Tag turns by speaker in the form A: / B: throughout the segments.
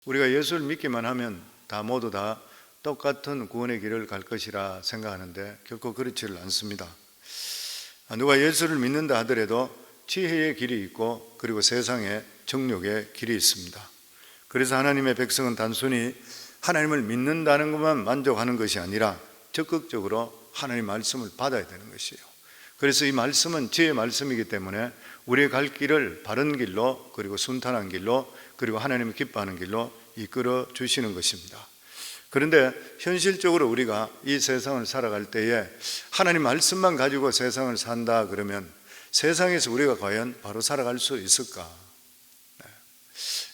A: 우리가 예수를 믿기만 하면 모두 다 똑같은 구원의 길을 갈 것이라 생각하는데 결코 그렇지를 않습니다. 누가 예수를 믿는다 하더라도 지혜의 길이 있고 그리고 세상의 정욕의 길이 있습니다. 그래서 하나님의 백성은 단순히 하나님을 믿는다는 것만 만족하는 것이 아니라 적극적으로 하나님의 말씀을 받아야 되는 것이에요. 그래서 이 말씀은 지혜의 말씀이기 때문에 우리의 갈 길을 바른 길로, 그리고 순탄한 길로, 그리고 하나님을 기뻐하는 길로 이끌어 주시는 것입니다. 그런데 현실적으로 우리가 이 세상을 살아갈 때에 하나님 말씀만 가지고 세상을 산다 그러면 세상에서 우리가 과연 바로 살아갈 수 있을까?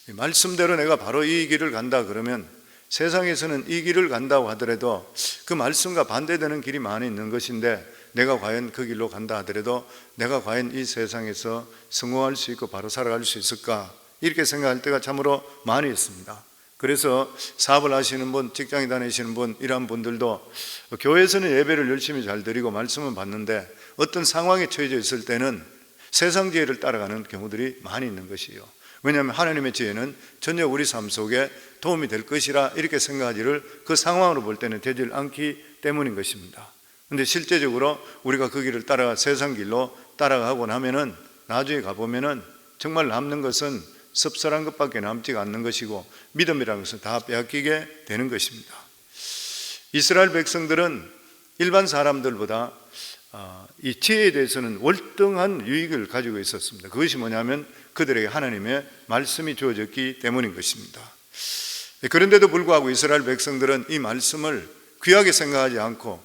A: 말씀대로 내가 바로 이 길을 간다 그러면 세상에서는 이 길을 간다고 하더라도 그 말씀과 반대되는 길이 많이 있는 것인데 내가 과연 그 길로 간다 하더라도 내가 과연 이 세상에서 성공할 수 있고 바로 살아갈 수 있을까? 이렇게 생각할 때가 참으로 많이 있습니다. 그래서 사업을 하시는 분, 직장에 다니시는 분, 이러한 분들도 교회에서는 예배를 열심히 잘 드리고 말씀은 받는데 어떤 상황에 처해져 있을 때는 세상 지혜를 따라가는 경우들이 많이 있는 것이에요. 왜냐하면 하나님의 지혜는 전혀 우리 삶 속에 도움이 될 것이라 이렇게 생각하지를 그 상황으로 볼 때는 되질 않기 때문인 것입니다. 그런데 실제적으로 우리가 그 길을 따라가 세상 길로 따라가고 나면은 나중에 가보면은 정말 남는 것은 섭섭한 것밖에 남지 않는 것이고 믿음이라는 것은 다 빼앗기게 되는 것입니다. 이스라엘 백성들은 일반 사람들보다 이 지혜에 대해서는 월등한 유익을 가지고 있었습니다. 그것이 뭐냐면 그들에게 하나님의 말씀이 주어졌기 때문인 것입니다. 그런데도 불구하고 이스라엘 백성들은 이 말씀을 귀하게 생각하지 않고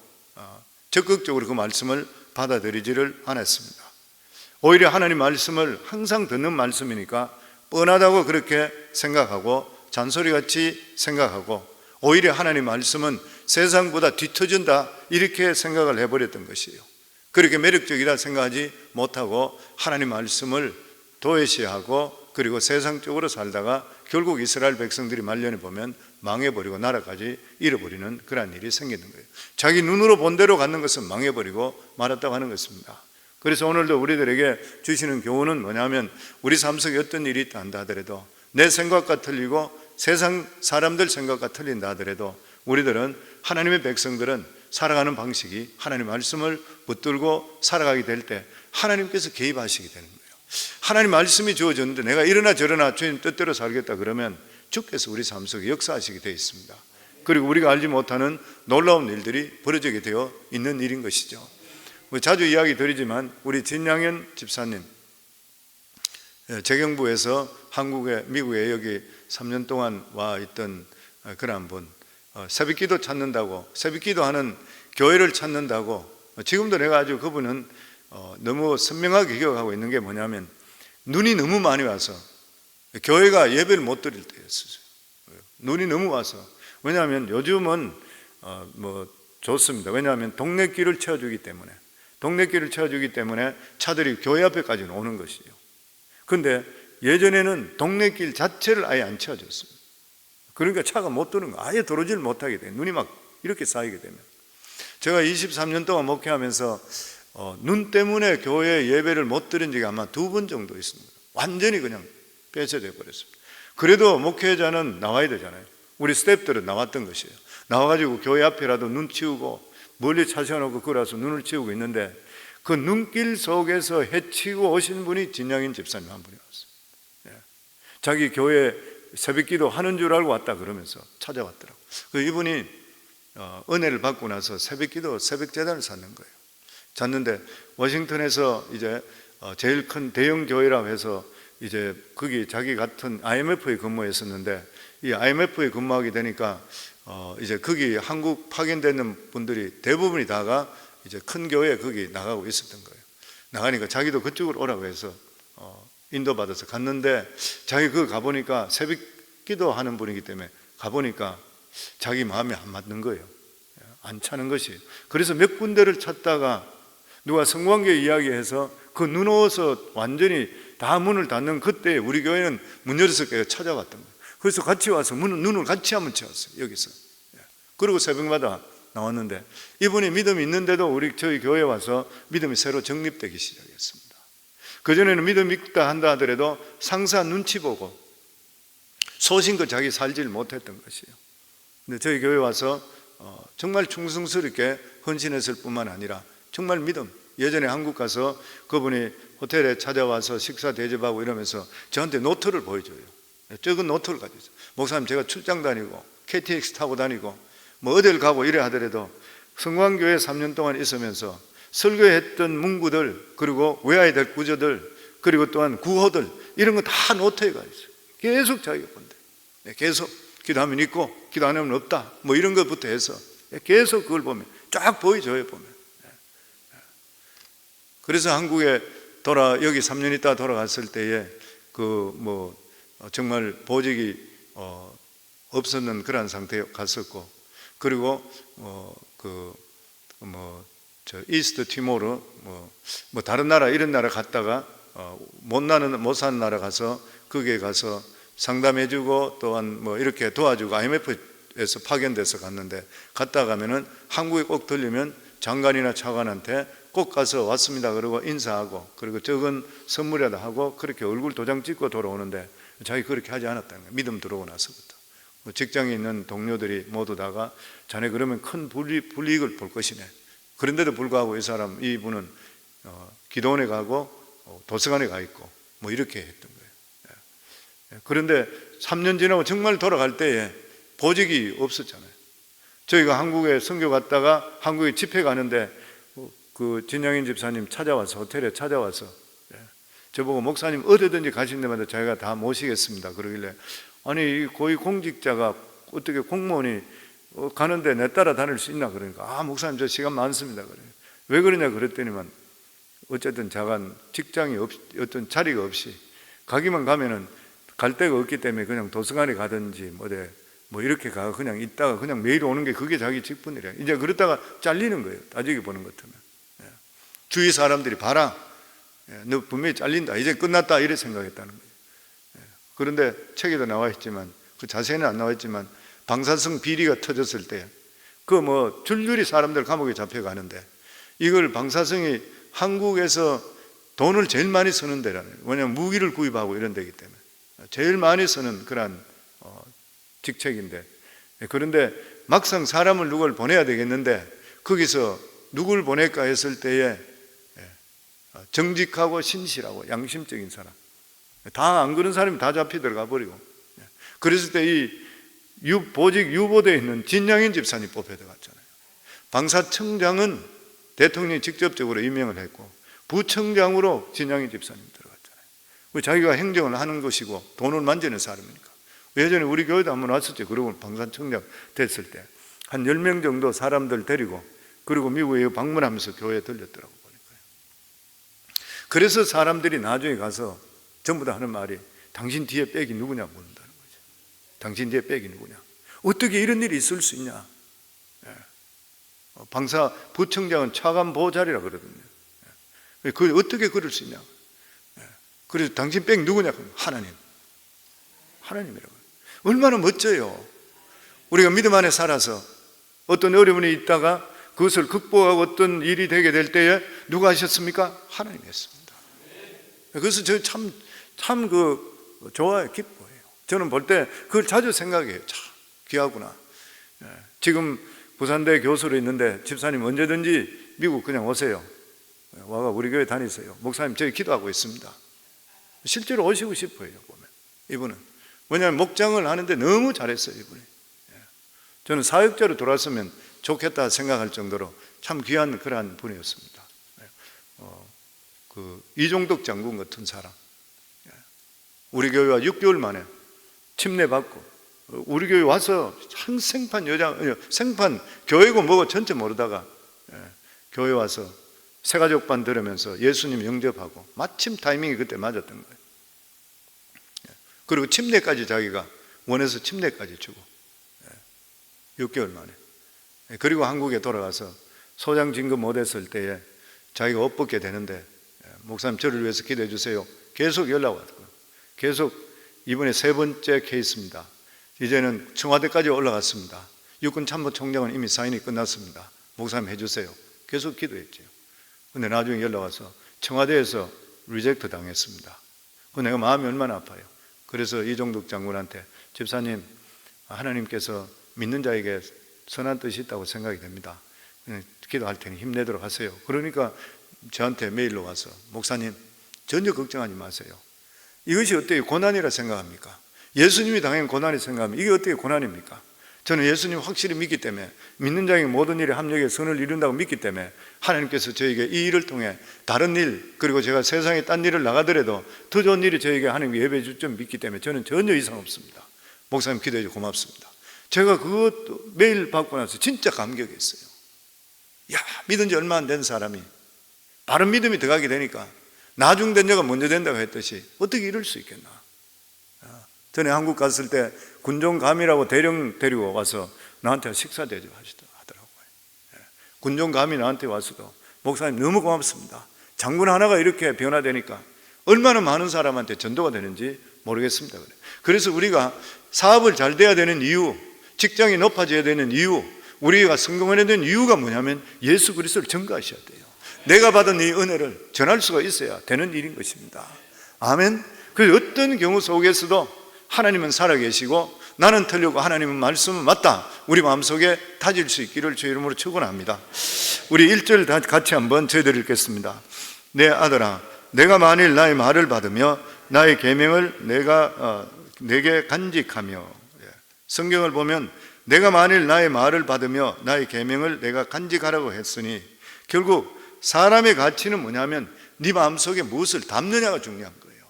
A: 적극적으로 그 말씀을 받아들이지를 않았습니다. 오히려 하나님 말씀을 항상 듣는 말씀이니까 뻔하다고 그렇게 생각하고 잔소리같이 생각하고 오히려 하나님 말씀은 세상보다 뒤처진다 이렇게 생각을 해버렸던 것이에요. 그렇게 매력적이라 생각하지 못하고 하나님 말씀을 도외시하고 그리고 세상적으로 살다가 결국 이스라엘 백성들이 말년에 보면 망해버리고 나라까지 잃어버리는 그런 일이 생기는 거예요. 자기 눈으로 본 대로 갖는 것은 망해버리고 말았다고 하는 것입니다. 그래서 오늘도 우리들에게 주시는 교훈은 뭐냐면 우리 삶 속에 어떤 일이 있다 한다 하더라도 내 생각과 틀리고 세상 사람들 생각과 틀린다 하더라도 우리들은 하나님의 백성들은 살아가는 방식이 하나님 말씀을 붙들고 살아가게 될 때 하나님께서 개입하시게 되는 거예요. 하나님 말씀이 주어졌는데 내가 이러나 저러나 주님 뜻대로 살겠다 그러면 주께서 우리 삶 속에 역사하시게 되어 있습니다. 그리고 우리가 알지 못하는 놀라운 일들이 벌어지게 되어 있는 일인 것이죠. 자주 이야기 드리지만 우리 진양현 집사님 재경부에서 한국에 미국에 여기 3년 동안 와 있던 그런 분 새벽기도 찾는다고 새벽기도 하는 교회를 찾는다고 지금도 내가 아주 그분은 너무 선명하게 기억하고 있는 게 뭐냐면 눈이 너무 많이 와서 교회가 예배를 못 드릴 때였어요. 눈이 너무 와서 왜냐하면 요즘은 좋습니다. 왜냐하면 동네 길을 채워주기 때문에 차들이 교회 앞에까지는 오는 것이에요. 그런데 예전에는 동네 길 자체를 아예 안 채워줬습니다. 그러니까 차가 못 도는 거 아예 들어오질 못하게 돼요. 눈이 막 이렇게 쌓이게 되면. 제가 23년 동안 목회하면서 눈 때문에 교회 예배를 못 드린 적이 아마 2번 정도 있습니다. 완전히 그냥 폐쇄되어 버렸습니다. 그래도 목회자는 나와야 되잖아요. 우리 스태프들은 나왔던 것이에요. 나와가지고 교회 앞이라도 눈 치우고 멀리 차 세워놓고 걸어서 눈을 치우고 있는데 그 눈길 속에서 헤치고 오신 분이 진양인 집사님 한 분이 왔어요. 자기 교회 새벽기도 하는 줄 알고 왔다 그러면서 찾아왔더라고요. 이분이 은혜를 받고 나서 새벽기도 새벽재단을 찾는 거예요. 찾는데 워싱턴에서 이제 제일 큰 대형 교회라고 해서 이제 거기 자기 같은 IMF에 근무했었는데 이 IMF에 근무하게 되니까 이제 거기 한국 파견되는 분들이 대부분이 다가 이제 큰 교회에 거기 나가고 있었던 거예요. 나가니까 자기도 그쪽으로 오라고 해서 인도받아서 갔는데 자기 그거 가보니까 새벽 기도하는 분이기 때문에 가보니까 자기 마음에 안 맞는 거예요. 안 차는 것이에요. 그래서 몇 군데를 찾다가 누가 성관계 이야기해서 그 눈어서 완전히 다 문을 닫는 그때 우리 교회는 문 열었을 때 찾아왔던 거예요. 그래서 같이 와서 눈을 같이 한번 채웠어요. 여기서. 그리고 새벽마다 나왔는데 이분이 믿음이 있는데도 저희 교회에 와서 믿음이 새로 정립되기 시작했습니다. 그전에는 믿음이 있다 한다 하더라도 상사 눈치 보고 소신껏 자기 살지를 못했던 것이에요. 근데 저희 교회 와서 정말 충성스럽게 헌신했을 뿐만 아니라 정말 믿음. 예전에 한국 가서 그분이 호텔에 찾아와서 식사 대접하고 이러면서 저한테 노트를 보여줘요. 적은 노트를 가지고 있어요. 목사님, 제가 출장 다니고 KTX 타고 다니고 뭐 어딜 가고 이래 하더라도 성광교회 3년 동안 있으면서 설교했던 문구들, 그리고 외워야 될 구절들, 그리고 또한 구호들, 이런 거 다 노트에 가 있어요. 계속 자기가 본대. 계속 기도하면 있고 기도 안 하면 없다, 뭐 이런 것부터 해서 계속 그걸 보면 쫙 보여줘요. 보면. 그래서 한국에 여기 3년 있다 돌아갔을 때에 정말 보직이 없었는 그런 상태에 갔었고, 그리고 이스트 티모르 다른 나라 이런 나라 갔다가 못 사는 나라 가서 거기에 가서 상담해주고 또한 이렇게 도와주고 IMF에서 파견돼서 갔는데, 갔다 가면은 한국에 꼭 들리면 장관이나 차관한테 꼭 가서 왔습니다 그러고 인사하고, 그리고 적은 선물이라도 하고 그렇게 얼굴 도장 찍고 돌아오는데, 자기 그렇게 하지 않았다는 거예요. 믿음 들어오고 나서부터. 직장에 있는 동료들이 모두 다가 자네 그러면 큰 불이익을 볼 것이네. 그런데도 불구하고 이분은 기도원에 가고 도서관에 가 있고 이렇게 했던 거예요. 그런데 3년 지나고 정말 돌아갈 때에 보직이 없었잖아요. 저희가 한국에 선교 갔다가 한국에 집회 가는데 그 진양인 집사님 찾아와서, 호텔에 찾아와서 저보고 목사님 어디든지 가신 데마다 저희가 다 모시겠습니다 그러길래, 아니 고위 공직자가 어떻게 공무원이 가는데 내 따라 다닐 수 있나? 그러니까 목사님 저 시간 많습니다 그래요. 왜 그러냐 그랬더니만 어쨌든 자간 직장이 어떤 자리가 없이 가기만 가면은 갈 데가 없기 때문에 그냥 도서관에 가든지 이렇게 가 그냥 있다가 그냥 매일 오는 게 그게 자기 직분이래요. 이제 그러다가 잘리는 거예요. 따지게 보는 것 같으면. 주위 사람들이 봐라, 너 분명히 잘린다, 이제 끝났다 이래 생각했다는 거예요. 그런데 책에도 나와 있지만, 그 자세히는 안 나와 있지만, 방사성 비리가 터졌을 때 줄줄이 사람들 감옥에 잡혀가는데, 이걸 방사성이 한국에서 돈을 제일 많이 쓰는 데라는 거예요. 왜냐하면 무기를 구입하고 이런 데이기 때문에 제일 많이 쓰는 그런 직책인데, 그런데 막상 사람을 누굴 보내야 되겠는데 거기서 누굴 보낼까 했을 때에 정직하고 신실하고 양심적인 사람, 다 안 그런 사람이 다 잡혀 들어가 버리고, 그랬을 때 이 보직 유보되어 있는 진양인 집사님 뽑혀 들어갔잖아요. 방사청장은 대통령이 직접적으로 임명을 했고 부청장으로 진양인 집사님 들어갔잖아요. 자기가 행정을 하는 것이고 돈을 만지는 사람이니까. 예전에 우리 교회도 한번 왔었죠. 그리고 방사청장 됐을 때 한 10명 정도 사람들 데리고, 그리고 미국에 방문하면서 교회에 들렸더라고 보니까요. 그래서 사람들이 나중에 가서 전부 다 하는 말이 당신 뒤에 백이 누구냐 묻는다는 거죠. 당신 뒤에 백이 누구냐? 어떻게 이런 일이 있을 수 있냐? 방사 부청장은 차관 보호자리라 그러거든요. 그 어떻게 그럴 수 있냐? 그래서 당신 백 누구냐? 하나님이라고. 얼마나 멋져요. 우리가 믿음 안에 살아서 어떤 어려움이 있다가 그것을 극복하고 어떤 일이 되게 될 때에 누가 하셨습니까? 하나님이 했습니다. 그래서 저 참 좋아요, 기뻐해요. 저는 볼 때 그걸 자주 생각해요. 참 귀하구나. 지금 부산대 교수로 있는데 집사님 언제든지 미국 그냥 오세요. 와가 우리 교회 다니세요. 목사님 저희 기도하고 있습니다. 실제로 오시고 싶어요. 보면 이분은 왜냐하면 목장을 하는데 너무 잘했어요. 이분이. 저는 사역자로 돌아서면 좋겠다 생각할 정도로 참 귀한 그러한 분이었습니다. 이종덕 장군 같은 사람, 우리 교회와 6개월 만에 침례받고 우리 교회 와서 한 생판 교회고 뭐고 전체 모르다가 교회 와서 새가족반 들으면서 예수님 영접하고 마침 타이밍이 그때 맞았던 거예요. 그리고 침례까지 자기가 원해서 침례까지 주고 6개월 만에. 그리고 한국에 돌아가서 소장 진급 못했을 때에 자기가 옷 벗게 되는데 목사님 저를 위해서 기도해 주세요. 계속 연락 왔고요. 계속 이번에 3번째 케이스입니다. 이제는 청와대까지 올라갔습니다. 육군 참모총장은 이미 사인이 끝났습니다. 목사님 해주세요. 계속 기도했죠. 근데 나중에 연락 와서 청와대에서 리젝트 당했습니다. 내가 마음이 얼마나 아파요. 그래서 이종덕 장군한테 집사님, 하나님께서 믿는 자에게 선한 뜻이 있다고 생각이 됩니다. 기도할 테니 힘내도록 하세요. 그러니까 저한테 메일로 와서, 목사님 전혀 걱정하지 마세요. 이것이 어떻게 고난이라 생각합니까? 예수님이 당한 고난이 생각하면 이게 어떻게 고난입니까? 저는 예수님 확실히 믿기 때문에, 믿는 자에게 모든 일에 합력의 선을 이룬다고 믿기 때문에 하나님께서 저에게 이 일을 통해 다른 일, 그리고 제가 세상에 딴 일을 나가더라도 더 좋은 일이 저에게 하나님이 예배해 줄 줄 믿기 때문에 저는 전혀 이상 없습니다. 목사님 기도해 주셔서 고맙습니다. 제가 그것도 메일 받고 나서 진짜 감격했어요. 야, 믿은 지 얼마 안 된 사람이 바른 믿음이 들어가게 되니까 나중된 자가 먼저 된다고 했듯이 어떻게 이럴 수 있겠나. 전에 한국 갔을 때 군종감이라고 대령 데리고 와서 나한테 식사 대접하시더라고요. 군종감이 나한테 와서도, 목사님 너무 고맙습니다. 장군 하나가 이렇게 변화되니까 얼마나 많은 사람한테 전도가 되는지 모르겠습니다. 그래서 우리가 사업을 잘 돼야 되는 이유, 직장이 높아져야 되는 이유, 우리가 성공해야 되는 이유가 뭐냐면 예수 그리스도를 전가하셔야 돼요. 내가 받은 이 은혜를 전할 수가 있어야 되는 일인 것입니다. 아멘. 그래서 어떤 경우 속에서도 하나님은 살아계시고 나는 틀리고 하나님은 말씀은 맞다, 우리 마음속에 다질 수 있기를 주의 이름으로 축원합니다. 우리 1절 같이 한번 저희들 읽겠습니다. 내 아들아, 내가 만일 나의 말을 받으며 나의 계명을 내게 간직하며, 성경을 보면 내가 만일 나의 말을 받으며 나의 계명을 내가 간직하라고 했으니, 결국 사람의 가치는 뭐냐면 네 마음속에 무엇을 담느냐가 중요한 거예요.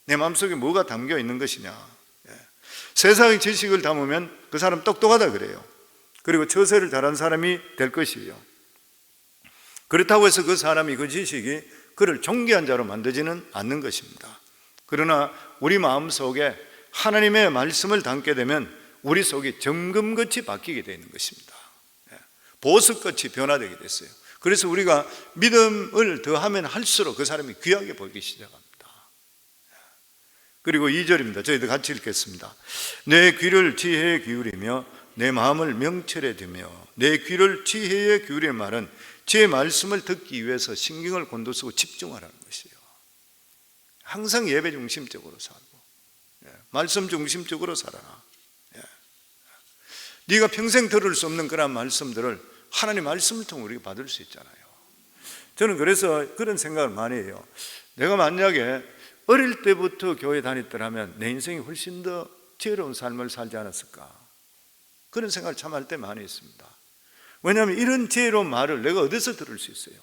A: 내 마음속에 뭐가 담겨 있는 것이냐. 세상의 지식을 담으면 그 사람 똑똑하다 그래요. 그리고 처세를 잘한 사람이 될 것이에요. 그렇다고 해서 그 사람이, 그 지식이 그를 존귀한 자로 만들지는 않는 것입니다. 그러나 우리 마음속에 하나님의 말씀을 담게 되면 우리 속이 정금같이 바뀌게 되는 것입니다. 보석같이 변화되게 됐어요. 그래서 우리가 믿음을 더하면 할수록 그 사람이 귀하게 보이기 시작합니다. 그리고 2절입니다. 저희도 같이 읽겠습니다. 내 귀를 지혜에 기울이며 내 마음을 명철에 두며. 내 귀를 지혜에 기울이는 말은 제 말씀을 듣기 위해서 신경을 곤두서고 집중하라는 것이에요. 항상 예배 중심적으로 살고 말씀 중심적으로 살아라. 네가 평생 들을 수 없는 그런 말씀들을 하나님 말씀을 통해 우리가 받을 수 있잖아요. 저는 그래서 그런 생각을 많이 해요. 내가 만약에 어릴 때부터 교회 다녔더라면 내 인생이 훨씬 더 지혜로운 삶을 살지 않았을까, 그런 생각을 참 할 때 많이 했습니다. 왜냐하면 이런 지혜로운 말을 내가 어디서 들을 수 있어요?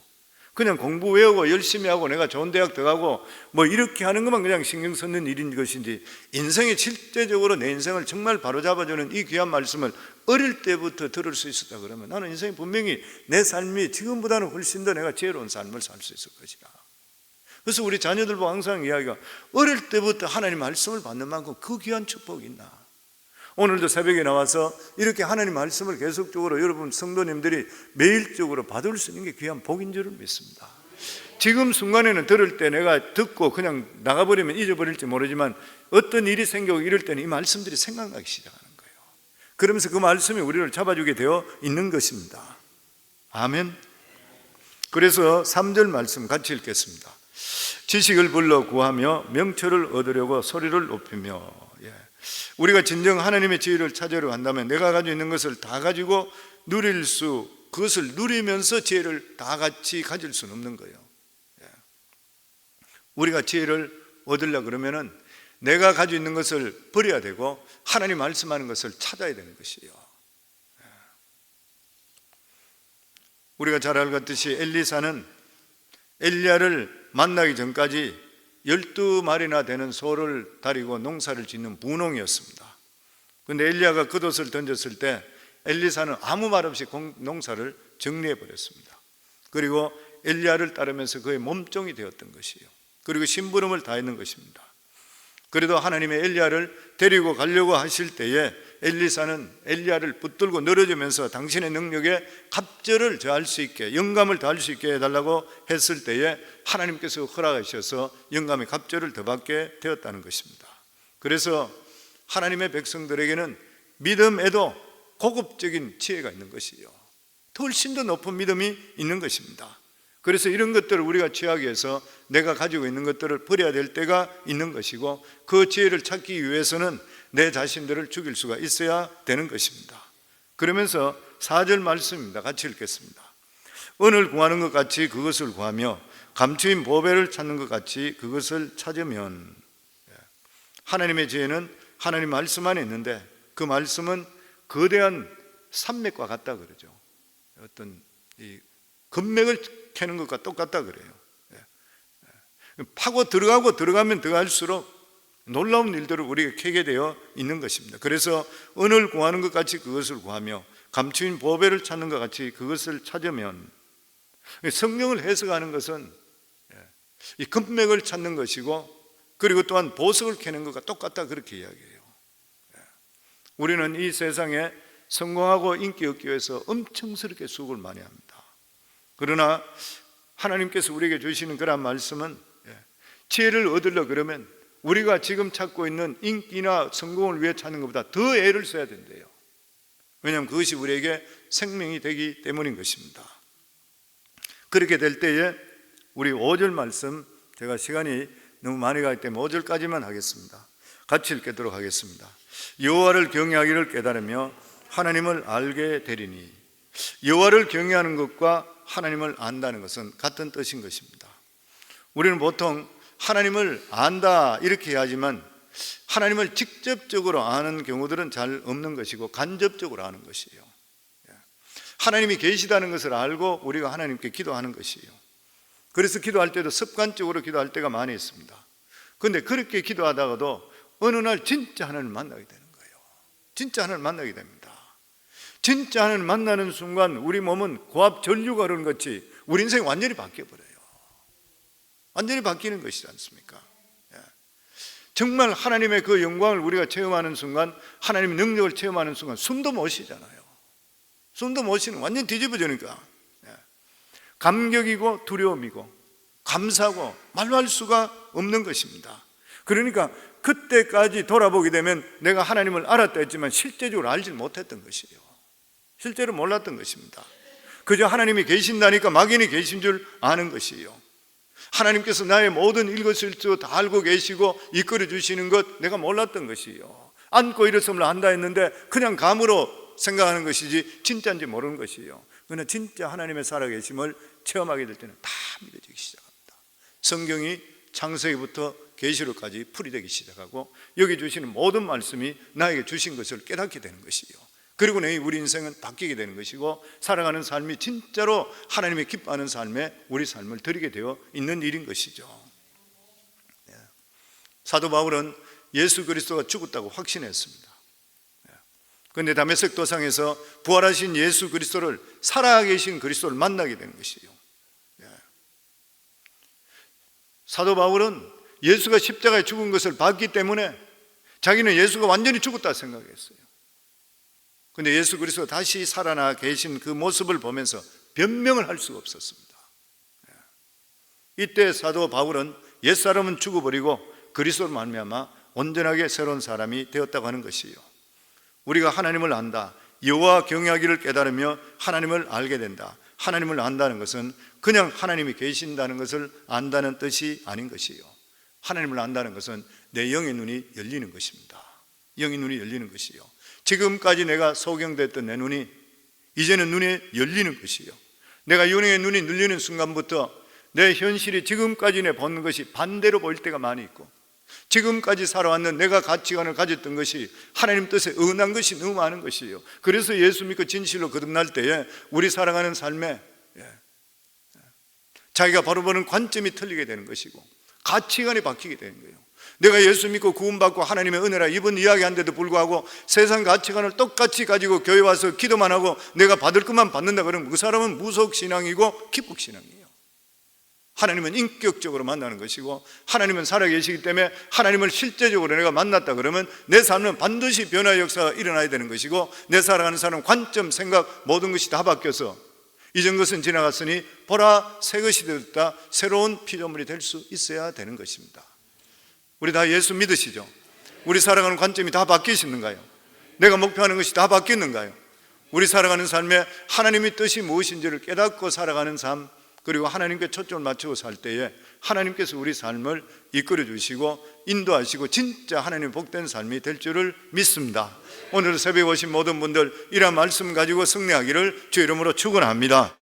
A: 그냥 공부 외우고 열심히 하고 내가 좋은 대학 들어가고 뭐 이렇게 하는 것만 그냥 신경 쓰는 일인 것인지, 인생에 실제적으로 내 인생을 정말 바로잡아주는 이 귀한 말씀을 어릴 때부터 들을 수 있었다 그러면 나는 인생이 분명히 내 삶이 지금보다는 훨씬 더 내가 지혜로운 삶을 살 수 있을 것이다. 그래서 우리 자녀들 보고 항상 이야기가, 어릴 때부터 하나님 말씀을 받는 만큼 그 귀한 축복이 있나. 오늘도 새벽에 나와서 이렇게 하나님 말씀을 계속적으로 여러분 성도님들이 매일적으로 받을 수 있는 게 귀한 복인 줄을 믿습니다. 지금 순간에는 들을 때 내가 듣고 그냥 나가버리면 잊어버릴지 모르지만 어떤 일이 생기고 이럴 때는 이 말씀들이 생각나기 시작하는 거예요. 그러면서 그 말씀이 우리를 잡아주게 되어 있는 것입니다. 아멘. 그래서 3절 말씀 같이 읽겠습니다. 지식을 불러 구하며 명철을 얻으려고 소리를 높이며. 우리가 진정 하나님의 지혜를 찾으려 한다면 내가 가지고 있는 것을 다 가지고 그것을 누리면서 지혜를 다 같이 가질 수는 없는 거예요. 우리가 지혜를 얻으려고 그러면은 내가 가지고 있는 것을 버려야 되고 하나님 말씀하는 것을 찾아야 되는 것이에요. 우리가 잘 알겠듯이 엘리사는 엘리야를 만나기 전까지 12마리나 되는 소를 다리고 농사를 짓는 부농이었습니다. 그런데 엘리야가 겉옷을 던졌을 때 엘리사는 아무 말 없이 농사를 정리해 버렸습니다. 그리고 엘리야를 따르면서 그의 몸종이 되었던 것이에요. 그리고 심부름을 다했는 것입니다. 그래도 하나님의 엘리야를 데리고 가려고 하실 때에 엘리사는 엘리야를 붙들고 늘어지면서 당신의 능력에 갑절을 더할 수 있게, 영감을 더할 수 있게 해달라고 했을 때에 하나님께서 허락하셔서 영감의 갑절을 더 받게 되었다는 것입니다. 그래서 하나님의 백성들에게는 믿음에도 고급적인 지혜가 있는 것이에요. 훨씬 더 높은 믿음이 있는 것입니다. 그래서 이런 것들을 우리가 취하기 위해서 내가 가지고 있는 것들을 버려야 될 때가 있는 것이고, 그 지혜를 찾기 위해서는 내 자신들을 죽일 수가 있어야 되는 것입니다. 그러면서 4절 말씀입니다. 같이 읽겠습니다. 은을 구하는 것 같이 그것을 구하며 감추인 보배를 찾는 것 같이 그것을 찾으면, 하나님의 지혜는 하나님 말씀 안에 있는데 그 말씀은 거대한 산맥과 같다 그러죠. 어떤 이 금맥을 캐는 것과 똑같다 그래요. 파고 들어가면 들어갈수록 놀라운 일들을 우리가 캐게 되어 있는 것입니다. 그래서 은을 구하는 것 같이 그것을 구하며 감추인 보배를 찾는 것 같이 그것을 찾으면, 성경을 해석하는 것은 이 금맥을 찾는 것이고 그리고 또한 보석을 캐는 것과 똑같다 그렇게 이야기해요. 우리는 이 세상에 성공하고 인기 얻기 위해서 엄청스럽게 수고를 많이 합니다. 그러나 하나님께서 우리에게 주시는 그런 말씀은 지혜를 얻으려 그러면 우리가 지금 찾고 있는 인기나 성공을 위해 찾는 것보다 더 애를 써야 된대요. 왜냐하면 그것이 우리에게 생명이 되기 때문인 것입니다. 그렇게 될 때에 우리 5절 말씀, 제가 시간이 너무 많이 가기 때문에 5절까지만 하겠습니다. 같이 읽도록 하겠습니다. 여호와를 경외하기를 깨달으며 하나님을 알게 되리니. 여호와를 경외하는 것과 하나님을 안다는 것은 같은 뜻인 것입니다. 우리는 보통 하나님을 안다 이렇게 하지만 하나님을 직접적으로 아는 경우들은 잘 없는 것이고 간접적으로 아는 것이에요. 하나님이 계시다는 것을 알고 우리가 하나님께 기도하는 것이에요. 그래서 기도할 때도 습관적으로 기도할 때가 많이 있습니다. 그런데 그렇게 기도하다가도 어느 날 진짜 하나님을 만나게 되는 거예요. 진짜 하나님을 만나게 됩니다. 진짜 하나님을 만나는 순간 우리 몸은 고압 전류가 흐르는 것이 우리 인생이 완전히 바뀌어버려요. 완전히 바뀌는 것이지 않습니까? 정말 하나님의 그 영광을 우리가 체험하는 순간, 하나님의 능력을 체험하는 순간 숨도 못 쉬잖아요. 숨도 못 쉬는, 완전히 뒤집어지니까 감격이고 두려움이고 감사하고 말로 할 수가 없는 것입니다. 그러니까 그때까지 돌아보게 되면 내가 하나님을 알았다 했지만 실제적으로 알지 못했던 것이에요. 실제로 몰랐던 것입니다. 그저 하나님이 계신다니까 막연히 계신 줄 아는 것이에요. 하나님께서 나의 모든 일거수일투 다 알고 계시고 이끌어 주시는 것 내가 몰랐던 것이에요. 안고 일어섬을 안다 했는데 그냥 감으로 생각하는 것이지 진짜인지 모르는 것이에요. 그러나 진짜 하나님의 살아계심을 체험하게 될 때는 다 믿어지기 시작합니다. 성경이 창세기부터 계시록까지 풀이되기 시작하고 여기 주시는 모든 말씀이 나에게 주신 것을 깨닫게 되는 것이에요. 그리고 내 우리 인생은 바뀌게 되는 것이고 살아가는 삶이 진짜로 하나님의 기뻐하는 삶에 우리 삶을 드리게 되어 있는 일인 것이죠. 사도 바울은 예수 그리스도가 죽었다고 확신했습니다. 그런데 다메섹 도상에서 부활하신 예수 그리스도를, 살아계신 그리스도를 만나게 되는 것이에요. 사도 바울은 예수가 십자가에 죽은 것을 봤기 때문에 자기는 예수가 완전히 죽었다 생각했어요. 그런데 예수 그리스도가 다시 살아나 계신 그 모습을 보면서 변명을 할 수가 없었습니다. 이때 사도 바울은 옛사람은 죽어버리고 그리스도로 말미암아 온전하게 새로운 사람이 되었다고 하는 것이에요. 우리가 하나님을 안다, 여호와 경외하기를 깨달으며 하나님을 알게 된다. 하나님을 안다는 것은 그냥 하나님이 계신다는 것을 안다는 뜻이 아닌 것이에요. 하나님을 안다는 것은 내 영의 눈이 열리는 것입니다. 영의 눈이 열리는 것이에요. 지금까지 내가 소경됐던 내 눈이 이제는 눈이 열리는 것이에요. 내가 영의 눈이 열리는 순간부터 내 현실이 지금까지 내 보는 것이 반대로 보일 때가 많이 있고, 지금까지 살아왔는 내가 가치관을 가졌던 것이 하나님 뜻에 어긋난 것이 너무 많은 것이에요. 그래서 예수 믿고 진실로 거듭날 때에 우리 살아가는 삶에 자기가 바로 보는 관점이 틀리게 되는 것이고 가치관이 바뀌게 되는 거예요. 내가 예수 믿고 구원받고 하나님의 은혜라 이번 이야기한데도 불구하고 세상 가치관을 똑같이 가지고 교회 와서 기도만 하고 내가 받을 것만 받는다 그러면 그 사람은 무속신앙이고 기복신앙이에요. 하나님은 인격적으로 만나는 것이고 하나님은 살아계시기 때문에 하나님을 실제적으로 내가 만났다 그러면 내 삶은 반드시 변화의 역사가 일어나야 되는 것이고 내 살아가는 사람 관점, 생각 모든 것이 다 바뀌어서 이전 것은 지나갔으니 보라 새 것이 되었다, 새로운 피조물이 될 수 있어야 되는 것입니다. 우리 다 예수 믿으시죠? 우리 살아가는 관점이 다 바뀌시는가요? 내가 목표하는 것이 다 바뀌는가요? 우리 살아가는 삶에 하나님의 뜻이 무엇인지를 깨닫고 살아가는 삶, 그리고 하나님께 초점을 맞추고 살 때에 하나님께서 우리 삶을 이끌어 주시고 인도하시고 진짜 하나님 복된 삶이 될 줄을 믿습니다. 오늘 새벽에 오신 모든 분들 이러한 말씀 가지고 승리하기를 주 이름으로 축원합니다.